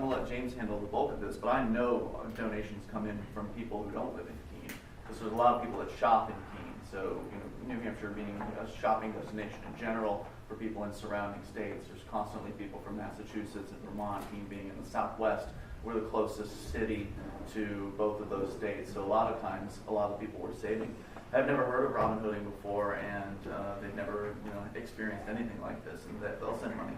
going to let James handle the bulk of this, but I know donations come in from people who don't live in Keene, because there's a lot of people that shop in Keene. So, New Hampshire being a shopping destination in general for people in surrounding states. There's constantly people from Massachusetts and Vermont, Keene being in the Southwest. We're the closest city to both of those states. So a lot of times, a lot of people were saving. I've never heard of Robin Hooding before, and they've never, experienced anything like this, and they'll send money.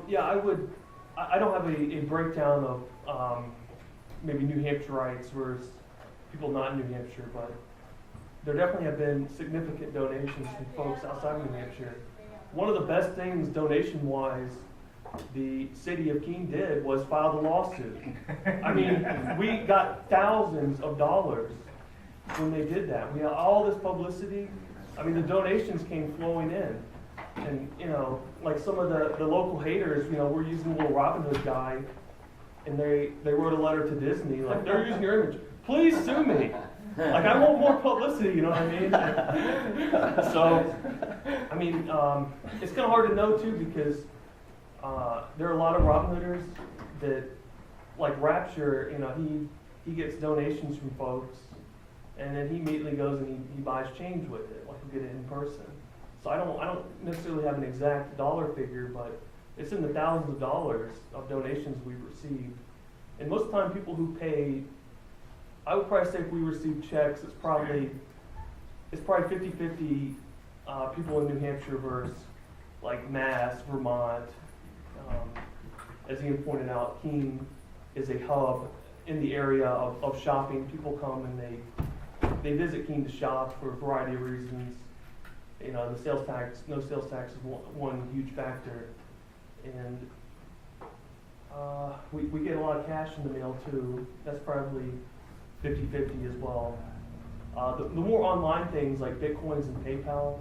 Yeah, I don't have a breakdown of maybe New Hampshireites versus people not in New Hampshire, but there definitely have been significant donations from folks outside of New Hampshire. One of the best things donation-wise the city of Keene did was file the lawsuit. I mean, we got thousands of dollars when they did that. We had all this publicity. I mean, the donations came flowing in. And, like some of the local haters, we're using a little Robin Hood guy, and they wrote a letter to Disney, like, they're using your image. Please sue me. Like, I want more publicity, you know what I mean? So, I mean, it's kind of hard to know, too, because there are a lot of Robin Hooders that, like Rapture, he gets donations from folks, and then he immediately goes and he buys change with it, like he'll get it in person. So I don't necessarily have an exact dollar figure, but it's in the thousands of dollars of donations we've received. And most of the time, people who pay, I would probably say if we receive checks, it's probably 50-50 people in New Hampshire versus like Mass, Vermont. As Ian pointed out, Keene is a hub in the area of shopping. People come and they visit Keene to shop for a variety of reasons. The sales tax, no sales tax is one huge factor. And we get a lot of cash in the mail too. That's probably 50-50 as well. The more online things like Bitcoins and PayPal,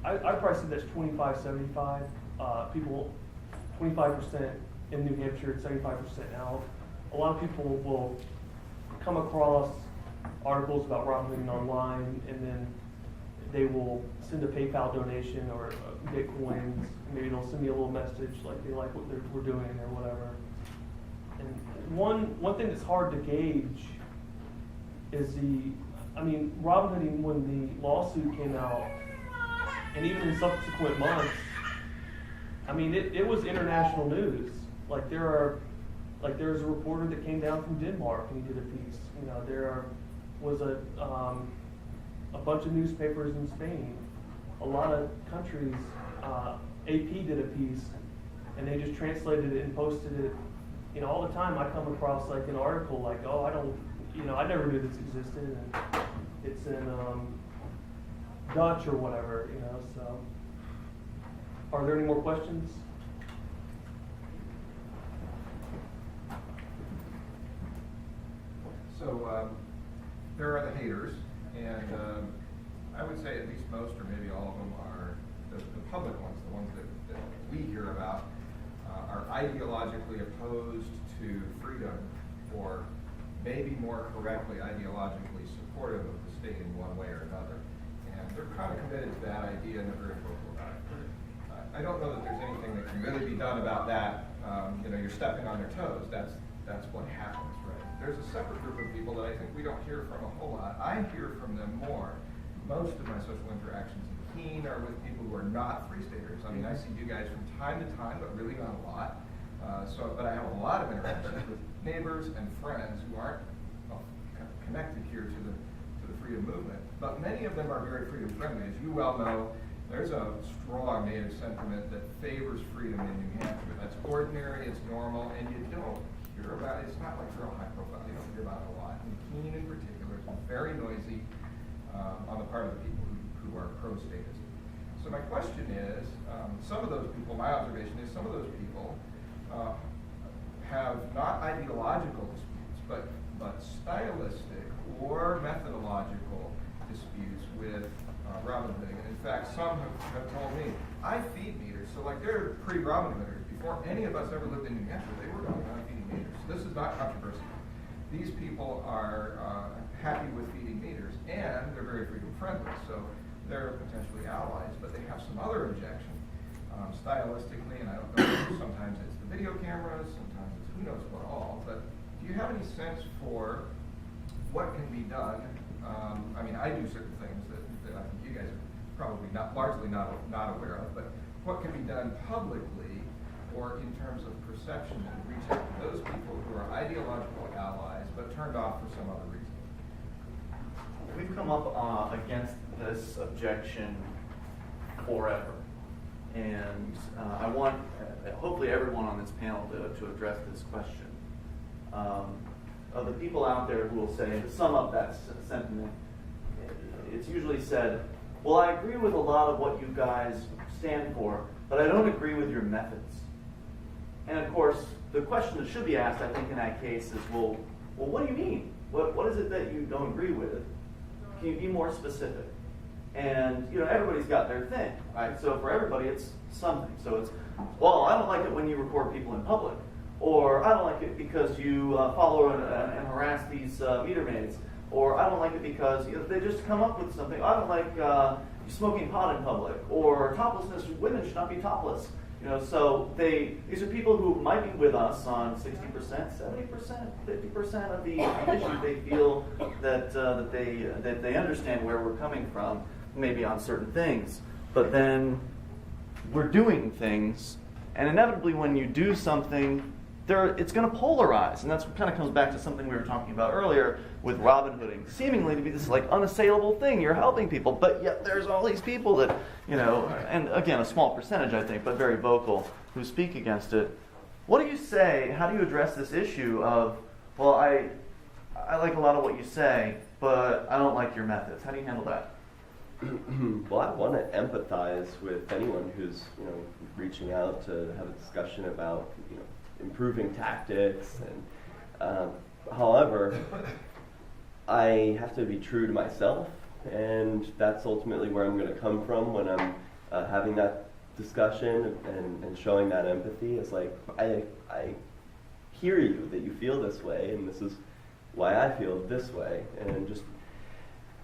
I'd probably say that's 25-75. People, 25% in New Hampshire, 75% out. A lot of people will come across articles about Robin Hooding online, and then they will send a PayPal donation or Bitcoins. Maybe they'll send me a little message like they like what we're doing or whatever. And one thing that's hard to gauge is Robin Hooding, when the lawsuit came out, and even in subsequent months, it was international news. Like there's a reporter that came down from Denmark and he did a piece. There was a bunch of newspapers in Spain. A lot of countries, AP did a piece, and they just translated it and posted it. All the time I come across like an article like, oh, I never knew this existed, and it's in Dutch or whatever, so. Are there any more questions? So there are the haters, and I would say at least most or maybe all of them are the public ones, the ones that we hear about, are ideologically opposed to freedom, or maybe more correctly, ideologically supportive of the state in one way or another. And they're kind of committed to that idea and they're very vocal about it. I don't know that there's anything that can really be done about that. You're stepping on their toes. That's what happens, right? There's a separate group of people that I think we don't hear from a whole lot. I hear from them more. Most of my social interactions in Keene are with people who are not Free Staters. I see you guys from time to time, but really not a lot. But I have a lot of interactions with neighbors and friends who aren't connected here to the freedom movement. But many of them are very freedom friendly. As you well know, there's a strong native sentiment that favors freedom in New Hampshire. That's ordinary, it's normal, and you don't hear about it. It's not like real high profile. You don't hear about it a lot. In Keene in particular, it's very noisy on the part of the people who are pro-statism. So my question is, some of those people, my observation is some of those people have not ideological disputes, but stylistic or methodological disputes with Robin Hooding. And in fact, some have told me, I feed meters. So like they're pre-Robin Hooders. Before any of us ever lived in New Hampshire, they were going on feeding meters. So this is not controversial. These people are happy with feeding meters, and they're very freedom friendly. So they're potentially allies, but they have some other objection. stylistically, and I don't know, sometimes it's the video cameras, sometimes it's who knows what all, but do you have any sense for what can be done? I mean, I do certain things that I think you guys are probably largely not aware of, but what can be done publicly or in terms of perception to reach out to those people who are ideological allies but turned off for some other reason? We've come up against this objection forever. And I want hopefully everyone on this panel to address this question. Of the people out there who will say, to sum up that sentiment, it's usually said, well, I agree with a lot of what you guys stand for, but I don't agree with your methods. And of course, the question that should be asked, I think, in that case is, well, what do you mean? What is it that you don't agree with? Can you be more specific? And everybody's got their thing, right? So for everybody, it's something. So it's, well, I don't like it when you record people in public, or I don't like it because you follow and harass these meter maids, or I don't like it because they just come up with something. I don't like smoking pot in public, or toplessness. Women should not be topless. So these are people who might be with us on 60%, 70%, 50% of the issues. They feel that they understand where we're coming from, maybe on certain things. But then we're doing things, and inevitably when you do something, it's going to polarize, and that's what kind of comes back to something we were talking about earlier with Robin Hooding, seemingly to be this unassailable thing. You're helping people, but yet there's all these people that, and again, a small percentage, I think, but very vocal, who speak against it. What do you say? How do you address this issue of, well, I like a lot of what you say, but I don't like your methods? How do you handle that? Well, I want to empathize with anyone who's, reaching out to have a discussion about, improving tactics, and however, I have to be true to myself, and that's ultimately where I'm going to come from when I'm having that discussion and showing that empathy. It's like, I hear you, that you feel this way, and this is why I feel this way, and just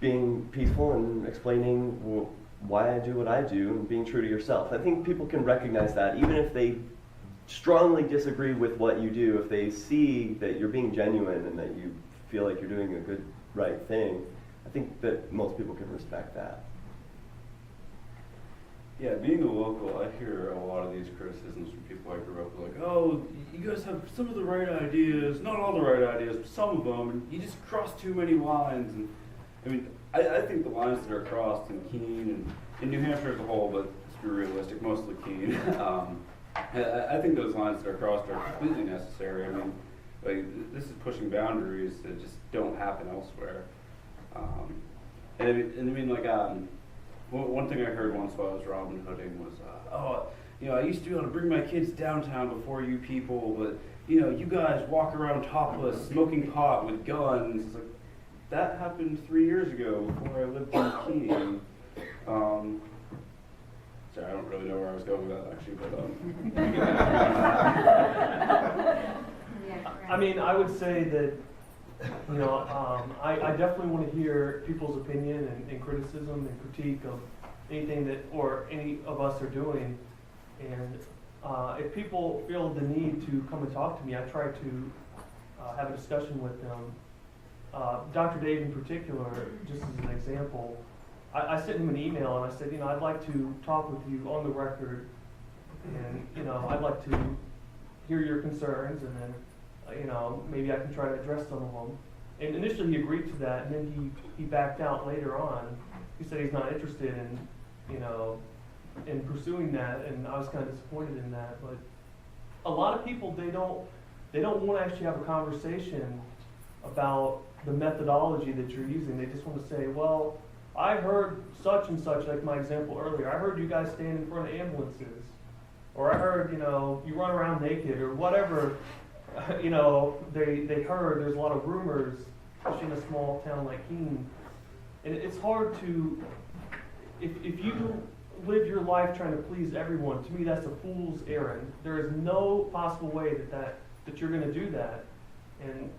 being peaceful and explaining why I do what I do and being true to yourself. I think people can recognize that, even if they strongly disagree with what you do. If they see that you're being genuine and that you feel like you're doing a good, right thing, I think that most people can respect that. Yeah, being a local, I hear a lot of these criticisms from people I grew up with, like, oh, you guys have some of the right ideas, not all the right ideas, but some of them, and you just cross too many lines. And I mean, I think the lines that are crossed in Keene and in New Hampshire as a whole, but let's be realistic, mostly Keene, I think those lines that are crossed are completely necessary. I mean, this is pushing boundaries that just don't happen elsewhere. One thing I heard once while I was Robin Hooding was, I used to be able to bring my kids downtown before you people, but, you guys walk around topless, smoking pot with guns. It's like, that happened 3 years ago before I lived in Keene. Sorry, I don't really know where I was going with that, actually, but I mean, I would say that, I definitely want to hear people's opinion and criticism and critique of anything that, or any of us are doing. And if people feel the need to come and talk to me, I try to have a discussion with them. Dr. Dave in particular, just as an example, I sent him an email and I said, I'd like to talk with you on the record, and I'd like to hear your concerns, and then maybe I can try to address some of them. And initially he agreed to that, and then he backed out later on. He said he's not interested in pursuing that, and I was kind of disappointed in that. But a lot of people, they don't want to actually have a conversation about the methodology that you're using. They just want to say, well, I heard such and such, like my example earlier. I heard you guys stand in front of ambulances, or I heard you run around naked, or whatever. They heard. There's a lot of rumors, especially in a small town like Keene, and it's hard to, if you live your life trying to please everyone. To me, that's a fool's errand. There is no possible way that you're going to do that. And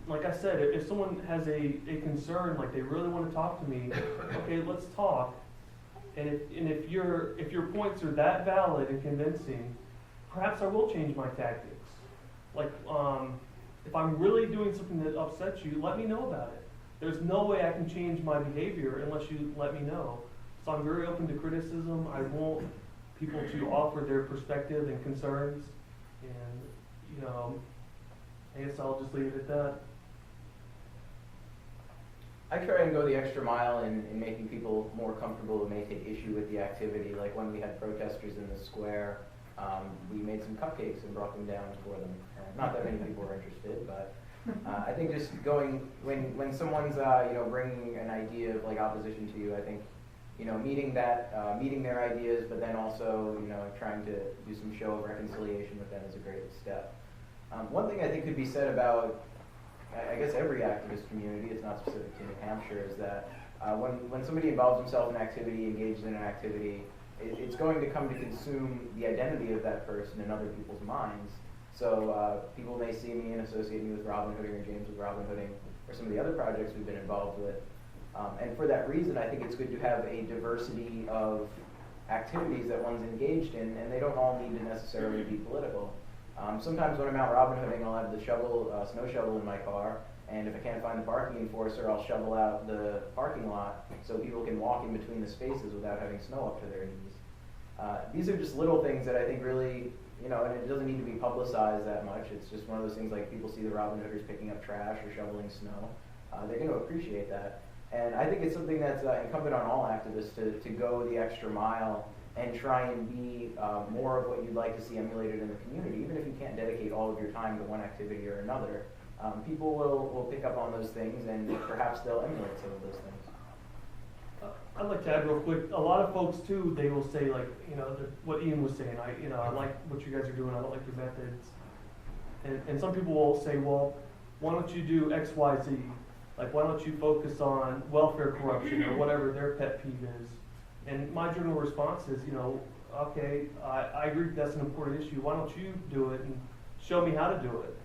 like I said, if someone has a concern, like they really want to talk to me, okay, let's talk. And if your points are that valid and convincing, perhaps I will change my tactics. Like, if I'm really doing something that upsets you, let me know about it. There's no way I can change my behavior unless you let me know. So I'm very open to criticism. I want people to offer their perspective and concerns. And, I guess I'll just leave it at that. I try and go the extra mile in making people more comfortable who may take issue with the activity. Like when we had protesters in the square, we made some cupcakes and brought them down for them. Not that many people were interested, but I think just going, when someone's, bringing an idea of like opposition to you, I think, meeting their ideas, but then also, trying to do some show of reconciliation with them is a great step. One thing I think could be said about, I guess, every activist community, it's not specific to New Hampshire, is that when somebody involves himself in activity, engages in an activity, it's going to come to consume the identity of that person in other people's minds. So people may see me and associate me with Robin Hooding or James with Robin Hooding or some of the other projects we've been involved with. And for that reason, I think it's good to have a diversity of activities that one's engaged in, and they don't all need to necessarily be political. Sometimes when I'm out Robin Hooding, I'll have the snow shovel in my car, and if I can't find the parking enforcer, I'll shovel out the parking lot so people can walk in between the spaces without having snow up to their knees. These are just little things that I think really, and it doesn't need to be publicized that much. It's just one of those things like people see the Robin Hooders picking up trash or shoveling snow. They're going to appreciate that. And I think it's something that's incumbent on all activists to go the extra mile and try and be more of what you'd like to see emulated in the community. Even if you can't dedicate all of your time to one activity or another, people will pick up on those things, and perhaps they'll emulate some of those things. I'd like to add real quick, a lot of folks too, they will say like, what Ian was saying, I like what you guys are doing, I don't like your methods. And some people will say, well, why don't you do X, Y, Z? Like, why don't you focus on welfare corruption or whatever their pet peeve is? And my general response is, okay, I agree that's an important issue. Why don't you do it and show me how to do it?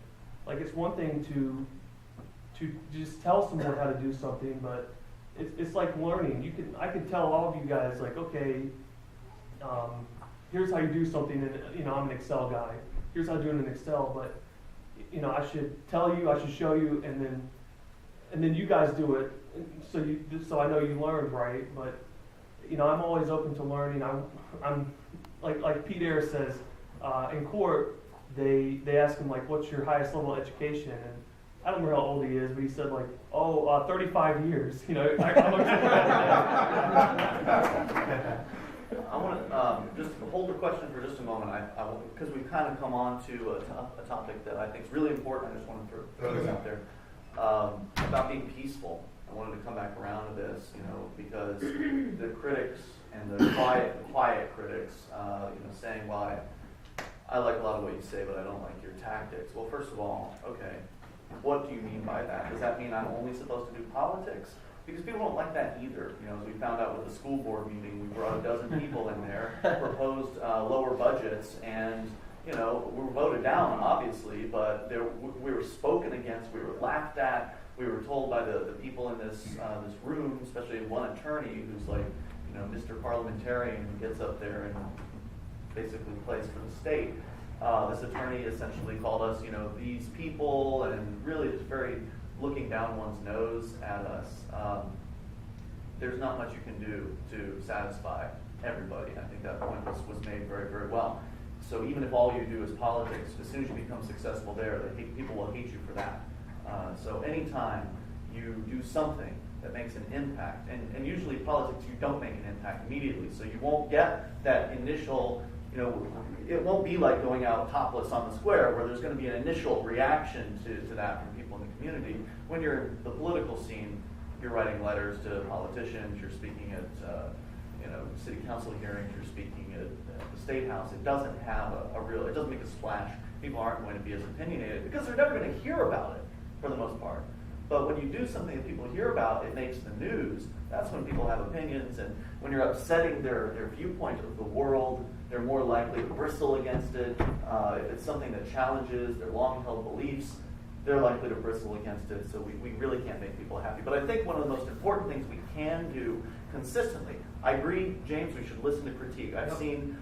Like, it's one thing to just tell someone how to do something, but it's like learning. I can tell all of you guys, like, okay, here's how you do something, and I'm an Excel guy. Here's how to do it in Excel, but I should tell you, I should show you, and then you guys do it, so I know you learned, right? But I'm always open to learning. I'm like Pete Ayers says in court. They ask him like, "What's your highest level of education?" And I don't remember how old he is, but he said like, 35 years. I want to just hold the question for just a moment, because we've kind of come on to a topic that I think is really important. I just want to throw this out there about being peaceful. I wanted to come back around to this, because the critics and the quiet critics, saying, "Well, I like a lot of what you say, but I don't like your tactics." Well, first of all, okay, what do you mean by that? Does that mean I'm only supposed to do politics? Because people don't like that either. As we found out with the school board meeting, we brought a dozen people in there, proposed lower budgets, and we were voted down, obviously, but we were spoken against, we were laughed at, we were told by the people in this room, especially one attorney who's like, Mr. Parliamentarian, who gets up there and basically plays for the state. This attorney essentially called us, these people, and really is very looking down one's nose at us. There's not much you can do to satisfy everybody. I think that point was made very, very well. So even if all you do is politics, as soon as you become successful there, people will hate you for that. So anytime you do something that makes an impact, and usually politics, you don't make an impact immediately, so you won't get that initial, it won't be like going out topless on the square where there's going to be an initial reaction to that from people in the community. When you're in the political scene, you're writing letters to politicians, you're speaking at city council hearings, you're speaking at the State House. It doesn't have it doesn't make a splash. People aren't going to be as opinionated because they're never going to hear about it for the most part. But when you do something that people hear about, it makes the news. That's when people have opinions, and when you're upsetting their viewpoint of the world, they're more likely to bristle against it. If it's something that challenges their long-held beliefs, they're likely to bristle against it, so we really can't make people happy. But I think one of the most important things we can do consistently, I agree, James, we should listen to critique. I've seen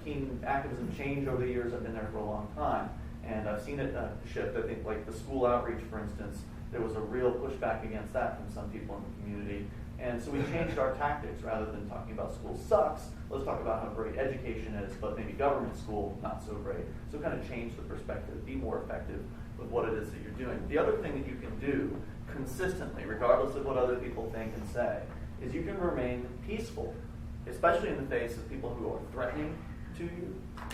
Keene activism change over the years. I've been there for a long time, and I've seen it shift. I think like the school outreach, for instance, there was a real pushback against that from some people in the community. And so we changed our tactics. Rather than talking about school sucks, let's talk about how great education is, but maybe government school, not so great. So kind of change the perspective, be more effective with what it is that you're doing. The other thing that you can do consistently, regardless of what other people think and say, is you can remain peaceful, especially in the face of people who are threatening to you,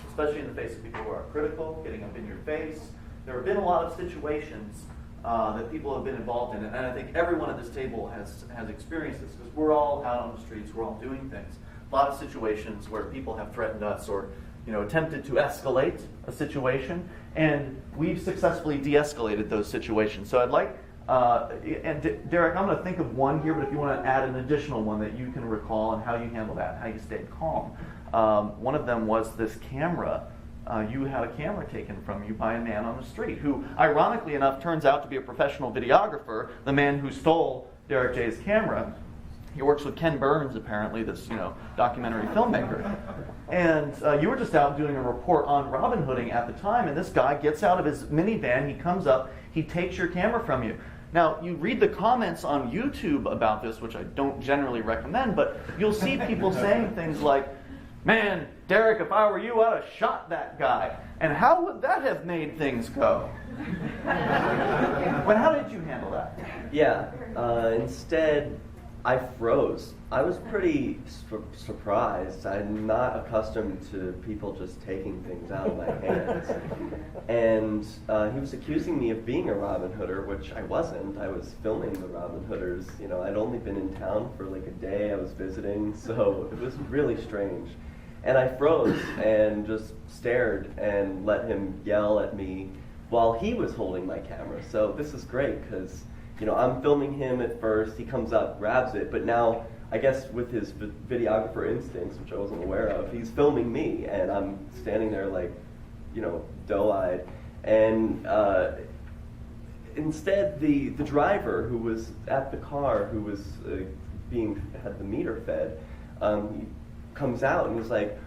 especially in the face of people who are critical, getting up in your face. There have been a lot of situations that people have been involved in, and I think everyone at this table has experienced this, because we're all out on the streets, we're all doing things. A lot of situations where people have threatened us or attempted to escalate a situation, and we've successfully de-escalated those situations. So I'd like, and Derek, I'm going to think of one here, but if you want to add an additional one that you can recall and how you handled that, how you stayed calm. One of them was this camera. You had a camera taken from you by a man on the street who, ironically enough, turns out to be a professional videographer, the man who stole Derrick J's camera. He works with Ken Burns, apparently, this documentary filmmaker. And you were just out doing a report on Robin Hooding at the time, and this guy gets out of his minivan, he comes up, he takes your camera from you. Now, you read the comments on YouTube about this, which I don't generally recommend, but you'll see people saying things like, "Man, Derek, if I were you, I'd have shot that guy." And how would that have made things go? But how did you handle that? Yeah, instead, I froze. I was pretty surprised. I'm not accustomed to people just taking things out of my hands. And he was accusing me of being a Robin Hooder, which I wasn't. I was filming the Robin Hooders. I'd only been in town for like a day. I was visiting, so it was really strange. And I froze and just stared and let him yell at me while he was holding my camera. So this is great because, I'm filming him at first, he comes up, grabs it, but now, I guess with his videographer instincts, which I wasn't aware of, he's filming me, and I'm standing there like, doe-eyed. And instead, the driver who was at the car, who was had the meter fed, he comes out and he's like,